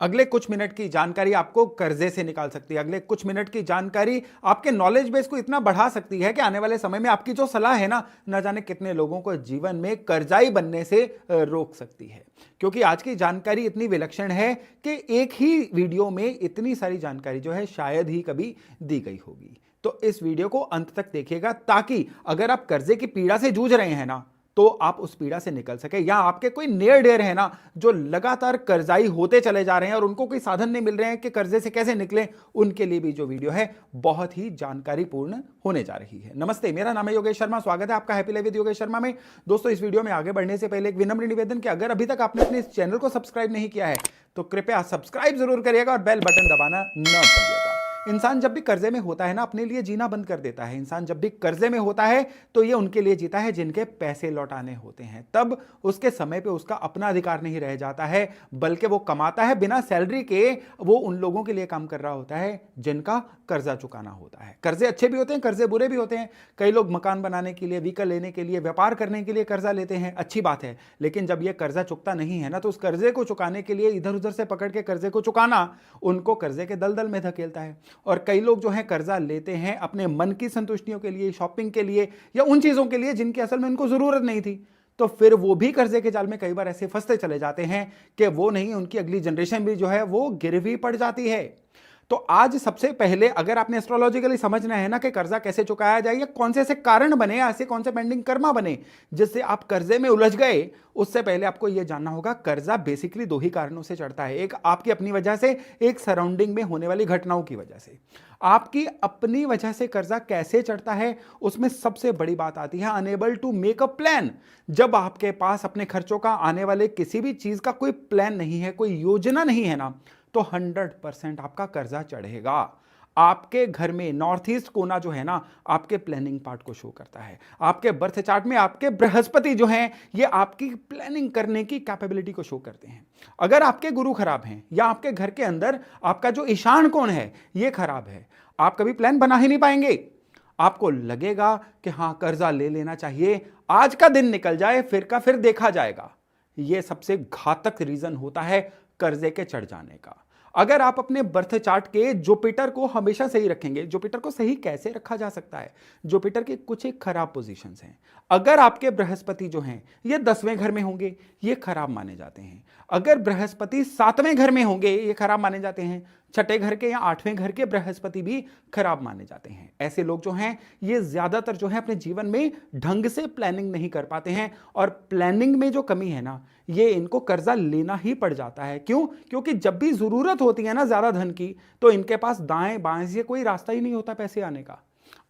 अगले कुछ मिनट की जानकारी आपको कर्जे से निकाल सकती है। अगले कुछ मिनट की जानकारी आपके नॉलेज बेस को इतना बढ़ा सकती है कि आने वाले समय में आपकी जो सलाह है ना जाने कितने लोगों को जीवन में कर्जाई बनने से रोक सकती है। क्योंकि आज की जानकारी इतनी विलक्षण है कि एक ही वीडियो में इतनी सारी जानकारी जो है शायद ही कभी दी गई होगी। तो इस वीडियो को अंत तक देखिएगा ताकि अगर आप कर्जे की पीड़ा से जूझ रहे हैं ना तो आप उस पीड़ा से निकल सके, या आपके कोई नियर डेयर है ना जो लगातार कर्जाई होते चले जा रहे हैं और उनको कोई साधन नहीं मिल रहे हैं कि कर्जे से कैसे निकलें, उनके लिए भी जो वीडियो है बहुत ही जानकारीपूर्ण होने जा रही है। नमस्ते, मेरा नाम है योगेश शर्मा। स्वागत है आपका happy life with Yogesh Sharma में। दोस्तों, इस वीडियो में आगे बढ़ने से पहले एक विनम्र निवेदन कि अगर अभी तक आपने अपने इस चैनल को सब्सक्राइब नहीं किया है तो कृपया सब्सक्राइब जरूर करिएगा और बेल बटन दबाना न भूलिएगा। इंसान जब भी कर्जे में होता है ना अपने लिए जीना बंद कर देता है। इंसान जब भी कर्जे में होता है तो ये उनके लिए जीता है जिनके पैसे लौटाने होते हैं। तब उसके समय पे उसका अपना अधिकार नहीं रह जाता है, बल्कि वो कमाता है बिना सैलरी के। वो उन लोगों के लिए काम कर रहा होता है जिनका कर्जा चुकाना होता है। कर्जे अच्छे भी होते हैं, कर्जे बुरे भी होते हैं। कई लोग मकान बनाने के लिए, व्हीकल लेने के लिए, व्यापार करने के लिए कर्जा लेते हैं, अच्छी बात है। लेकिन जब ये कर्जा चुकता नहीं है ना तो उस कर्जे को चुकाने के लिए इधर उधर से पकड़ के कर्जे को चुकाना उनको कर्जे के दलदल में धकेलता है। और कई लोग जो है कर्जा लेते हैं अपने मन की संतुष्टियों के लिए, शॉपिंग के लिए, या उन चीजों के लिए जिनकी असल में उनको जरूरत नहीं थी। तो फिर वो भी कर्जे के जाल में कई बार ऐसे फंसते चले जाते हैं कि वो नहीं, उनकी अगली जनरेशन भी जो है वो गिरवी पड़ जाती है। तो आज सबसे पहले अगर आपने एस्ट्रोलॉजिकली समझना है ना कि कर्जा कैसे चुकाया जाए, या कौन से ऐसे कारण बने, ऐसे कौन से पेंडिंग कर्मा बने जिससे आप कर्जे में उलझ गए, उससे पहले आपको यह जानना होगा कर्जा बेसिकली दो ही कारणों से चढ़ता है। एक आपकी अपनी वजह से, एक सराउंडिंग में होने वाली घटनाओं की वजह से। आपकी अपनी वजह से कर्जा कैसे चढ़ता है उसमें सबसे बड़ी बात आती है enable to make a plan. जब आपके पास अपने खर्चों का, आने वाले किसी भी चीज का कोई प्लान नहीं है, कोई योजना नहीं है ना, तो 100% आपका कर्जा चढ़ेगा। आपके घर में नॉर्थ ईस्ट कोना जो है ना आपके प्लानिंग पार्ट को शो करता है। आपके बर्थ चार्ट में आपके बृहस्पति जो हैं ये आपकी प्लानिंग करने की कैपेबिलिटी को शो करते हैं। अगर आपके गुरु खराब हैं या आपके घर के अंदर आपका जो ईशान कोण है ये खराब है, आप कभी प्लान बना ही नहीं पाएंगे। आपको लगेगा कि हां कर्जा ले लेना चाहिए, आज का दिन निकल जाए फिर का फिर देखा जाएगा। यह सबसे घातक रीजन होता है कर्जे के चढ़ जाने का। अगर आप अपने बर्थ चार्ट के जुपिटर को हमेशा सही रखेंगे, जुपिटर को सही कैसे रखा जा सकता है, जुपिटर के कुछ एक खराब पोजीशंस हैं। अगर आपके बृहस्पति जो हैं ये 10वें घर में होंगे ये खराब माने जाते हैं। अगर बृहस्पति 7वें घर में होंगे ये खराब माने जाते हैं। छठे घर के या 8वें घर के बृहस्पति भी खराब माने जाते हैं। ऐसे लोग जो हैं ये ज्यादातर जो है अपने जीवन में ढंग से प्लानिंग नहीं कर पाते हैं, और प्लानिंग में जो कमी है ना ये इनको कर्जा लेना ही पड़ जाता है। क्यों? क्योंकि जब भी जरूरत होती है ना ज्यादा धन की तो इनके पास दाएं बाएं से कोई रास्ता ही नहीं होता पैसे आने का।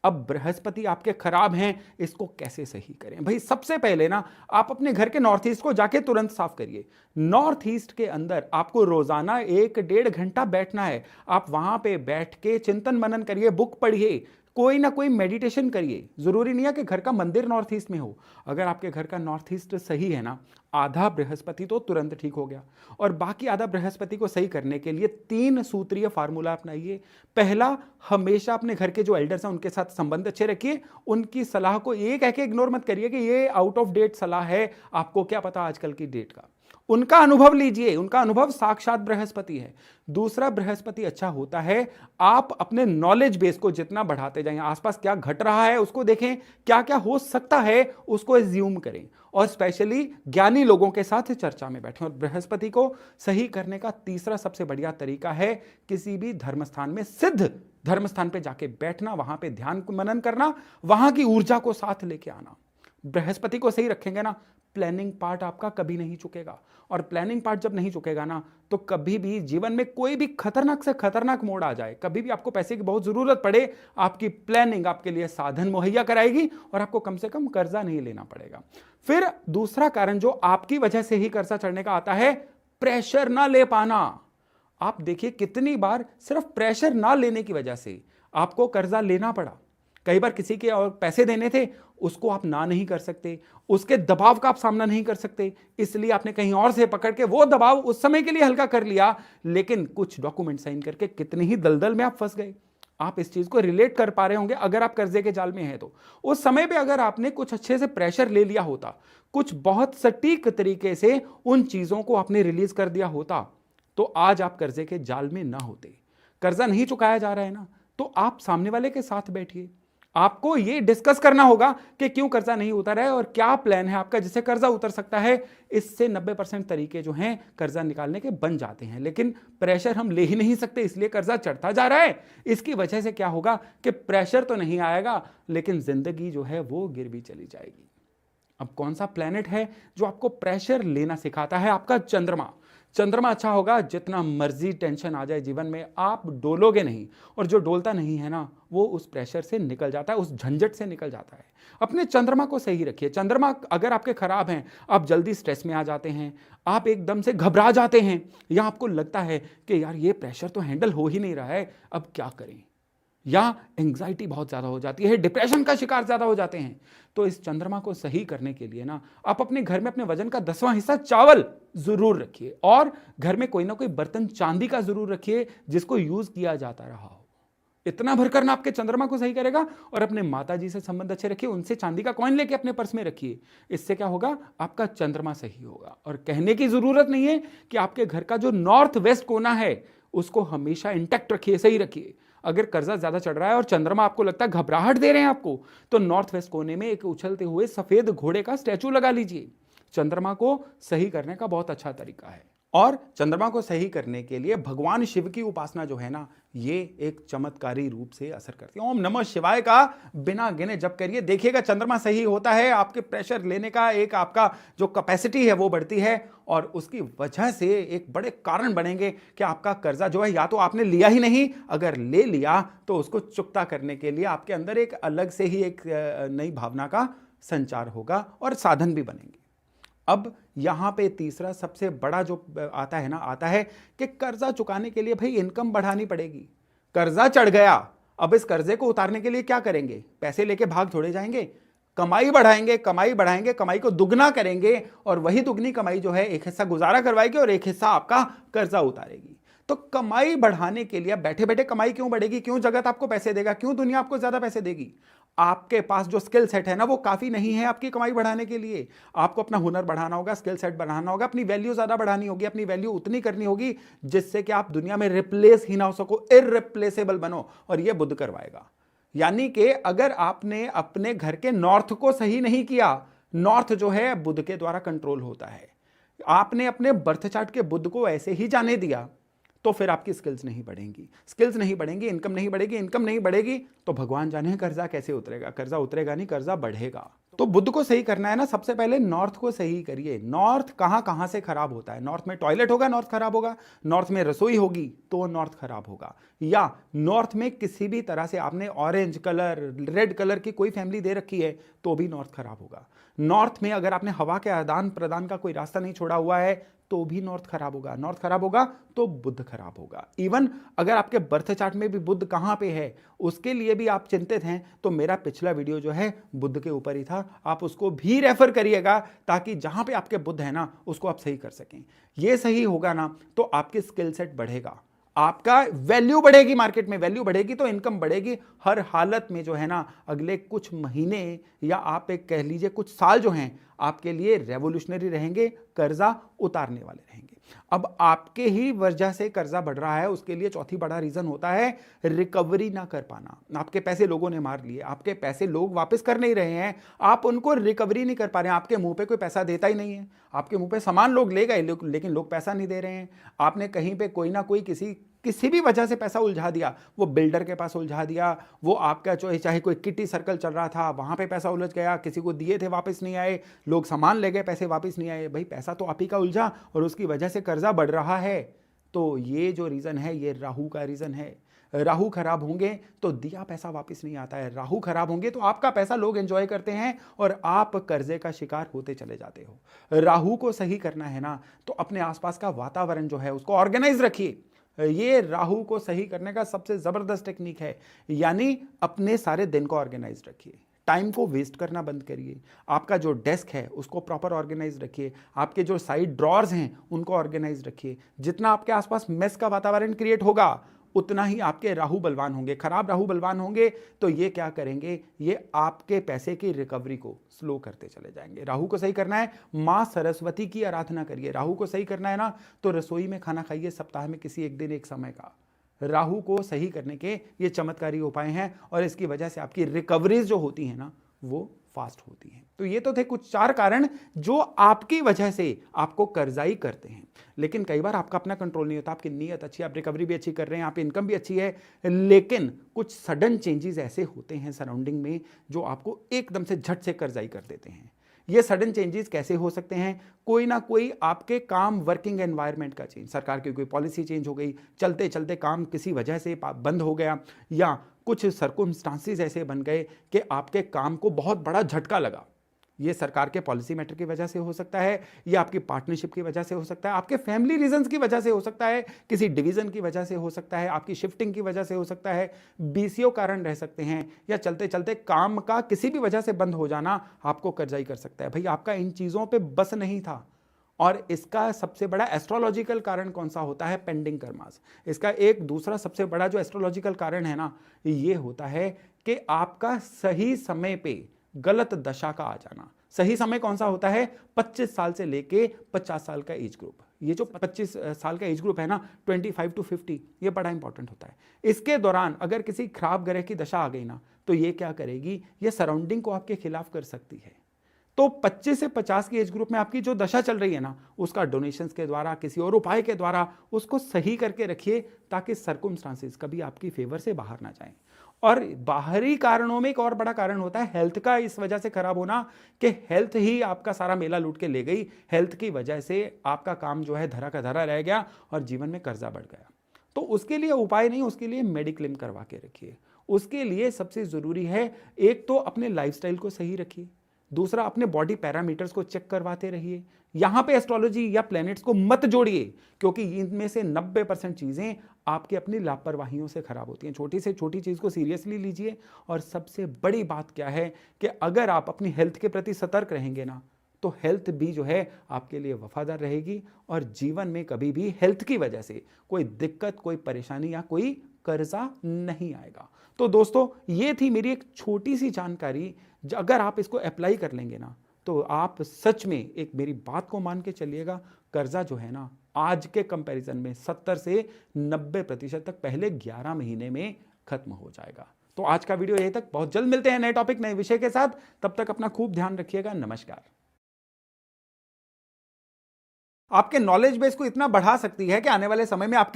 अब बृहस्पति आपके खराब हैं, इसको कैसे सही करें भाई? सबसे पहले ना आप अपने घर के नॉर्थ ईस्ट को जाके तुरंत साफ करिए। नॉर्थ ईस्ट के अंदर आपको रोजाना 1-1.5 घंटा बैठना है। आप वहां पे बैठ के चिंतन मनन करिए, बुक पढ़िए, कोई ना कोई मेडिटेशन करिए। जरूरी नहीं है कि घर का मंदिर नॉर्थ ईस्ट में हो। अगर आपके घर का नॉर्थ ईस्ट सही है ना, आधा बृहस्पति तो तुरंत ठीक हो गया। और बाकी आधा बृहस्पति को सही करने के लिए 3 सूत्रीय फार्मूला अपनाइए। पहला, हमेशा अपने घर के जो एल्डर्स हैं उनके साथ संबंध अच्छे रखिए। उनकी सलाह को एक कह के इग्नोर मत करिए कि ये आउट ऑफ डेट सलाह है, आपको क्या पता आजकल की डेट का। उनका अनुभव लीजिए, उनका अनुभव साक्षात बृहस्पति है। दूसरा, बृहस्पति अच्छा होता है आप अपने नॉलेज बेस को जितना बढ़ाते जाएं, आसपास क्या घट रहा है उसको देखें, क्या क्या हो सकता है उसको एज्यूम करें, और स्पेशली ज्ञानी लोगों के साथ चर्चा में बैठें। और बृहस्पति को सही करने का तीसरा सबसे बढ़िया तरीका है किसी भी धर्मस्थान में, सिद्ध धर्मस्थान पे जाके बैठना, वहां पे ध्यान मनन करना, वहां की ऊर्जा को साथ लेके आना। बृहस्पति को सही रखेंगे ना, प्लानिंग पार्ट आपका कभी नहीं चुकेगा। और प्लानिंग पार्ट जब नहीं चुकेगा ना तो कभी भी जीवन में कोई भी खतरनाक से खतरनाक मोड़ आ जाए, कभी भी आपको पैसे की बहुत जरूरत पड़े, आपकी प्लानिंग आपके लिए साधन मुहैया कराएगी और आपको कम से कम कर्जा नहीं लेना पड़ेगा। फिर दूसरा कारण जो आपकी वजह से ही कर्जा चढ़ने का आता है, प्रेशर ना ले पाना। आप देखिए कितनी बार सिर्फ प्रेशर ना लेने की वजह से आपको कर्जा लेना पड़ा। कई बार किसी के और पैसे देने थे, उसको आप ना नहीं कर सकते, उसके दबाव का आप सामना नहीं कर सकते, इसलिए आपने कहीं और से पकड़ के वो दबाव उस समय के लिए हल्का कर लिया, लेकिन कुछ डॉक्यूमेंट साइन करके कितने ही दलदल में आप फंस गए। आप इस चीज को रिलेट कर पा रहे होंगे अगर आप कर्जे के जाल में हैं तो। उस समय पे अगर आपने कुछ अच्छे से प्रेशर ले लिया होता, कुछ बहुत सटीक तरीके से उन चीजों को आपने रिलीज कर दिया होता, तो आज आप कर्जे के जाल में ना होते। कर्जा नहीं चुकाया जा रहा है ना, तो आप सामने वाले के साथ बैठिए, आपको ये डिस्कस करना होगा कि क्यों कर्जा नहीं उतर है और क्या प्लान है आपका जिससे कर्जा उतर सकता है। इससे 90% तरीके जो हैं कर्जा निकालने के बन जाते हैं, लेकिन प्रेशर हम ले ही नहीं सकते, इसलिए कर्जा चढ़ता जा रहा है। इसकी वजह से क्या होगा कि प्रेशर तो नहीं आएगा, लेकिन जिंदगी जो है वो गिर भी चली जाएगी। अब कौन सा प्लेनेट है जो आपको प्रेशर लेना सिखाता है? आपका चंद्रमा। चंद्रमा अच्छा होगा, जितना मर्जी टेंशन आ जाए जीवन में आप डोलोगे नहीं, और जो डोलता नहीं है ना वो उस प्रेशर से निकल जाता है, उस झंझट से निकल जाता है। अपने चंद्रमा को सही रखिए। चंद्रमा अगर आपके खराब हैं, आप जल्दी स्ट्रेस में आ जाते हैं, आप एकदम से घबरा जाते हैं, या आपको लगता है कि यार ये प्रेशर तो हैंडल हो ही नहीं रहा है, अब क्या करें, या एंग्जाइटी बहुत ज़्यादा हो जाती है, डिप्रेशन का शिकार ज़्यादा हो जाते हैं। तो इस चंद्रमा को सही करने के लिए ना आप अपने घर में अपने वजन का 10वां हिस्सा चावल जरूर रखिए, और घर में कोई ना कोई बर्तन चांदी का जरूर रखिए जिसको यूज किया जाता रहा हो। इतना भर करना आपके चंद्रमा को सही करेगा। और अपने माता जी से संबंध अच्छे रखिए, उनसे चांदी का कॉइन लेके अपने पर्स में रखिए। इससे क्या होगा, आपका चंद्रमा सही होगा। और कहने की जरूरत नहीं है कि आपके घर का जो नॉर्थ वेस्ट कोना है उसको हमेशा इंटैक्ट रखिए, सही रखिए। अगर कर्जा ज्यादा चढ़ रहा है और चंद्रमा आपको लगता है घबराहट दे रहे हैं आपको, तो नॉर्थ वेस्ट कोने में एक उछलते हुए सफेद घोड़े का स्टैचू लगा लीजिए। चंद्रमा को सही करने का बहुत अच्छा तरीका है। और चंद्रमा को सही करने के लिए भगवान शिव की उपासना जो है ना, ये एक चमत्कारी रूप से असर करती है। ओम नमः शिवाय का बिना गिने जप करिए, देखिएगा चंद्रमा सही होता है, आपके प्रेशर लेने का एक आपका जो कैपेसिटी है वो बढ़ती है, और उसकी वजह से एक बड़े कारण बनेंगे कि आपका कर्जा जो है या तो आपने लिया ही नहीं, अगर ले लिया तो उसको चुकता करने के लिए आपके अंदर एक अलग से ही एक नई भावना का संचार होगा और साधन भी बनेंगे। अब यहां पे तीसरा सबसे बड़ा जो आता है ना, आता है कि कर्जा चुकाने के लिए भाई इनकम बढ़ानी पड़ेगी। कर्जा चढ़ गया, अब इस कर्जे को उतारने के लिए क्या करेंगे? पैसे लेके भाग थोड़े जाएंगे, कमाई बढ़ाएंगे, कमाई बढ़ाएंगे, कमाई को दुगना करेंगे, और वही दुगनी कमाई जो है एक हिस्सा गुजारा करवाएगी और एक हिस्सा आपका कर्जा उतारेगी। तो कमाई बढ़ाने के लिए बैठे बैठे कमाई क्यों बढ़ेगी? क्यों जगत आपको पैसे देगा? क्यों दुनिया आपको ज्यादा पैसे देगी? आपके पास जो स्किल सेट है ना वो काफी नहीं है आपकी कमाई बढ़ाने के लिए। आपको अपना हुनर बढ़ाना होगा, स्किल सेट बढ़ाना होगा, अपनी वैल्यू ज्यादा बढ़ानी होगी, अपनी वैल्यू उतनी करनी होगी जिससे कि आप दुनिया में रिप्लेस ही ना हो सको, इररिप्लेसेबल बनो। और ये बुद्ध करवाएगा। यानी कि अगर आपने अपने घर के नॉर्थ को सही नहीं किया, नॉर्थ जो है बुद्ध के द्वारा कंट्रोल होता है, आपने अपने बर्थ चार्ट के बुद्ध को ऐसे ही जाने दिया, तो फिर आपकी स्किल्स नहीं बढ़ेंगी, स्किल्स नहीं बढ़ेंगी, इनकम नहीं बढ़ेगी, इनकम नहीं बढ़ेगी तो भगवान जाने कर्जा कैसे उतरेगा। कर्जा उतरेगा नहीं, कर्जा बढ़ेगा। तो बुद्ध को सही करना है ना, सबसे पहले नॉर्थ को सही करिए। नॉर्थ कहां कहां से खराब होता है? नॉर्थ में टॉयलेट होगा, नॉर्थ खराब होगा। नॉर्थ में रसोई होगी तो नॉर्थ खराब होगा। या नॉर्थ में किसी भी तरह से आपने ऑरेंज कलर, रेड कलर की कोई फैमिली दे रखी है तो भी नॉर्थ खराब होगा। नॉर्थ में अगर आपने हवा के आदान प्रदान का कोई रास्ता नहीं छोड़ा हुआ है तो भी नॉर्थ खराब होगा। नॉर्थ खराब होगा तो बुद्ध खराब होगा। इवन अगर आपके बर्थ चार्ट में भी बुद्ध कहां पे है उसके लिए भी आप चिंतित हैं तो मेरा पिछला वीडियो जो है बुद्ध के ऊपर ही था, आप उसको भी रेफर करिएगा ताकि जहां पे आपके बुद्ध है ना उसको आप सही कर सकें। ये सही होगा ना तो आपके स्किल सेट बढ़ेगा, आपका वैल्यू बढ़ेगी, मार्केट में वैल्यू बढ़ेगी तो इनकम बढ़ेगी। हर हालत में जो है ना अगले कुछ महीने या आप एक कह लीजिए कुछ साल जो हैं आपके लिए रेवोल्यूशनरी रहेंगे, कर्जा उतारने वाले रहेंगे। अब आपके ही वजह से कर्जा बढ़ रहा है, उसके लिए चौथी बड़ा रीजन होता है रिकवरी ना कर पाना। आपके पैसे लोगों ने मार लिए, आपके पैसे लोग वापस कर नहीं रहे हैं, आप उनको रिकवरी नहीं कर पा रहे हैं। आपके मुंह पे कोई पैसा देता ही नहीं है, आपके मुंह पे सामान लोग ले गए लेकिन लोग पैसा नहीं दे रहे हैं। आपने कहीं पे कोई ना कोई किसी भी वजह से पैसा उलझा दिया, वो बिल्डर के पास उलझा दिया, वो आपका चाहे कोई किटी सर्कल चल रहा था वहां पे पैसा उलझ गया, किसी को दिए थे वापस नहीं आए, लोग सामान ले गए पैसे वापस नहीं आए। भाई पैसा तो आप ही का उलझा और उसकी वजह से कर्जा बढ़ रहा है। तो ये जो रीजन है ये राहु का रीजन है। राहु खराब होंगे तो दिया पैसा वापस नहीं आता है, राहु खराब होंगे तो आपका पैसा लोग एंजॉय करते हैं और आप कर्जे का शिकार होते चले जाते हो। राहु को सही करना है ना तो अपने आसपास का वातावरण जो है उसको ऑर्गेनाइज रखिए। ये राहु को सही करने का सबसे जबरदस्त टेक्निक है। यानी अपने सारे दिन को ऑर्गेनाइज रखिए, टाइम को वेस्ट करना बंद करिए, आपका जो डेस्क है उसको प्रॉपर ऑर्गेनाइज रखिए, आपके जो साइड ड्रॉर्स हैं उनको ऑर्गेनाइज रखिए। जितना आपके आसपास मेस का वातावरण क्रिएट होगा उतना ही आपके राहु बलवान होंगे। खराब राहु बलवान होंगे तो ये क्या करेंगे, ये आपके पैसे की रिकवरी को स्लो करते चले जाएंगे। राहु को सही करना है, मां सरस्वती की आराधना करिए। राहु को सही करना है ना, तो रसोई में खाना खाइए सप्ताह में किसी एक दिन एक समय का। राहु को सही करने के ये चमत्कारी उपाय हैं और इसकी वजह से आपकी रिकवरीज जो होती है ना वो फास्ट होती हैं। तो ये तो थे कुछ 4 कारण जो आपकी वजह से आपको कर्जाई करते हैं। लेकिन कई बार आपका अपना कंट्रोल नहीं होता, आपकी नीयत अच्छी है, आप रिकवरी भी अच्छी कर रहे हैं, आप इनकम भी अच्छी है, लेकिन कुछ सडन चेंजेस ऐसे होते हैं सराउंडिंग में जो आपको एकदम से झट से कर्जाई कर देते हैं। ये सडन चेंजेस कैसे हो सकते हैं, कोई ना कोई आपके काम वर्किंग एनवायरनमेंट का चेंज, सरकार की कोई पॉलिसी चेंज हो गई, चलते चलते काम किसी वजह से बंद हो गया, या कुछ सर्कमस्टांसेस ऐसे बन गए कि आपके काम को बहुत बड़ा झटका लगा। ये सरकार के पॉलिसी मैटर की वजह से हो सकता है, या आपकी पार्टनरशिप की वजह से हो सकता है, आपके फैमिली रीजंस की वजह से हो सकता है, किसी डिवीजन की वजह से हो सकता है, आपकी शिफ्टिंग की वजह से हो सकता है, बीसीओ कारण रह सकते हैं, या चलते चलते काम का किसी भी वजह से बंद हो जाना आपको कर्जाई कर सकता है। भाई आपका इन चीजों पे बस नहीं था। और इसका सबसे बड़ा एस्ट्रोलॉजिकल कारण कौन सा होता है, पेंडिंग कर्मास। इसका एक दूसरा सबसे बड़ा जो एस्ट्रोलॉजिकल कारण है ना, ये होता है कि आपका सही समय पे गलत दशा का आ जाना। सही समय कौन सा होता है, 25 साल से लेके 50 साल का एज ग्रुप। ये जो 25 साल का एज ग्रुप है ना, 25 to 50, ये बड़ा इंपॉर्टेंट होता है। इसके दौरान अगर किसी खराब ग्रह की दशा आ गई ना, तो ये क्या करेगी, ये सराउंडिंग को आपके खिलाफ कर सकती है। तो 25 से 50 की एज ग्रुप में आपकी जो दशा चल रही है ना, उसका डोनेशंस के द्वारा, किसी और उपाय के द्वारा उसको सही करके रखिए, ताकि सर्कमस्टांसेस कभी आपकी फेवर से बाहर ना जाएं। और बाहरी कारणों में एक और बड़ा कारण होता है हेल्थ का इस वजह से खराब होना, कि हेल्थ ही आपका सारा मेला लूट के ले गई। हेल्थ की वजह से आपका काम जो है धरा का धरा रह गया और जीवन में कर्जा बढ़ गया। तो उसके लिए उपाय नहीं, उसके लिए मेडिक्लेम करवा के रखिए। उसके लिए सबसे जरूरी है, एक तो अपने लाइफस्टाइल को सही रखिए, दूसरा अपने बॉडी पैरामीटर्स को चेक करवाते रहिए। यहां पे एस्ट्रोलॉजी या प्लैनेट्स को मत जोड़िए, क्योंकि इनमें से 90% चीजें आपकी अपनी लापरवाहियों से खराब होती हैं। छोटी से छोटी चीज को सीरियसली लीजिए। और सबसे बड़ी बात क्या है कि अगर आप अपनी हेल्थ के प्रति सतर्क रहेंगे ना, तो हेल्थ भी जो है आपके लिए वफादार रहेगी और जीवन में कभी भी हेल्थ की वजह से कोई दिक्कत, कोई परेशानी या कोई कर्जा नहीं आएगा। तो दोस्तों, ये थी मेरी एक छोटी सी जानकारी। अगर आप इसको अप्लाई कर लेंगे ना, तो आप सच में, एक मेरी बात को मान के चलिएगा, कर्जा जो है ना आज के कंपैरिजन में 70 से 90% तक पहले 11 महीने में खत्म हो जाएगा। तो आज का वीडियो यहीं तक, बहुत जल्द मिलते हैं नए टॉपिक, नए विषय के साथ। तब तक अपना खूब ध्यान रखिएगा। नमस्कार। आपके नॉलेज बेस को इतना बढ़ा सकती है कि आने वाले समय में आपकी